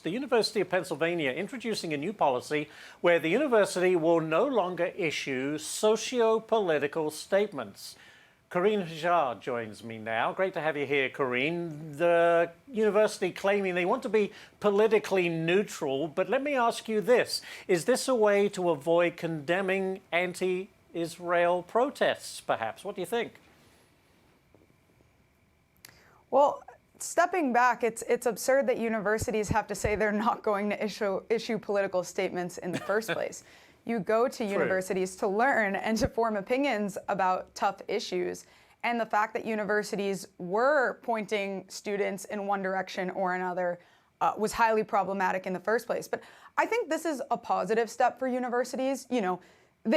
the University of Pennsylvania introducing a new policy where the university will no longer issue socio-political statements. Carine Hajjar joins me now. Great to have you here, Carine. The university claiming they want to be politically neutral, but let me ask you this. Is this a way to avoid condemning anti-Israel protests, perhaps? What do you think? Well, stepping back, it's absurd that universities have to say they're not going to issue political statements in the first place. You go to universities to learn and to form opinions about tough issues. And the fact that universities were pointing students in one direction or another was highly problematic in the first place. But I think this is a positive step for universities. You know,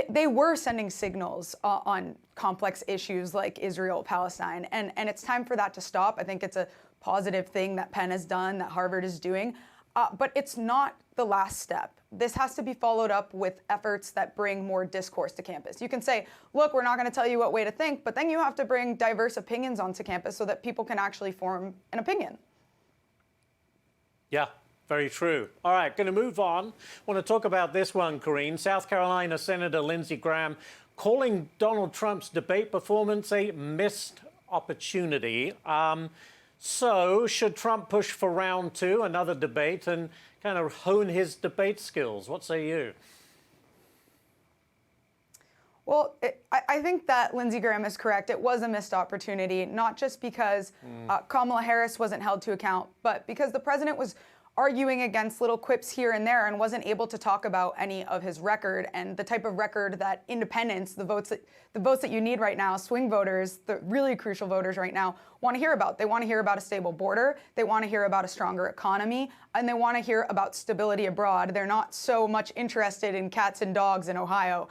they were sending signals on complex issues like Israel, Palestine, and it's time for that to stop. I think it's a positive thing that Penn has done, that Harvard is doing, but it's not the last step. This has to be followed up with efforts that bring more discourse to campus. You can say, look, we're not going to tell you what way to think, but then you have to bring diverse opinions onto campus so that people can actually form an opinion. Yeah. Very true. All right, going to move on. Want to talk about this one, Carine. South Carolina Senator Lindsey Graham calling Donald Trump's debate performance a missed opportunity. So should Trump push for round two, another debate, and kind of hone his debate skills? What say you? Well, I think that Lindsey Graham is correct. It was a missed opportunity, not just because Kamala Harris wasn't held to account, but because the president was arguing against little quips here and there and wasn't able to talk about any of his record and the type of record that independents, the votes that you need right now, swing voters, the really crucial voters right now, want to hear about. They want to hear about a stable border, they want to hear about a stronger economy, and they want to hear about stability abroad. They're not so much interested in cats and dogs in Ohio.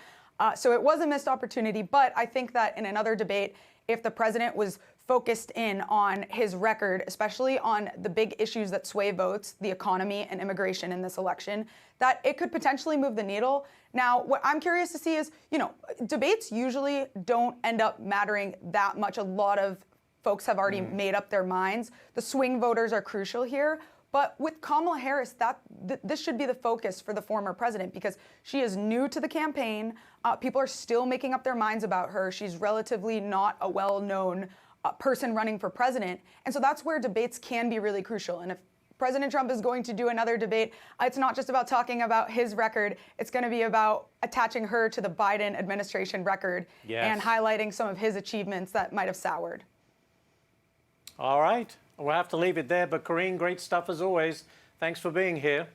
So it was a missed opportunity, but I think that in another debate, if the president was focused in on his record, especially on the big issues that sway votes, the economy and immigration in this election, that it could potentially move the needle. Now, what I'm curious to see is, you know, debates usually don't end up mattering that much. A lot of folks have already made up their minds. The swing voters are crucial here. But with Kamala Harris, this should be the focus for the former president because she is new to the campaign. People are still making up their minds about her. She's relatively not a well-known person running for president. And so that's where debates can be really crucial. And if President Trump is going to do another debate, it's not just about talking about his record. It's going to be about attaching her to the Biden administration record and highlighting some of his achievements that might have soured. All right. We'll have to leave it there. But Carine, great stuff as always. Thanks for being here.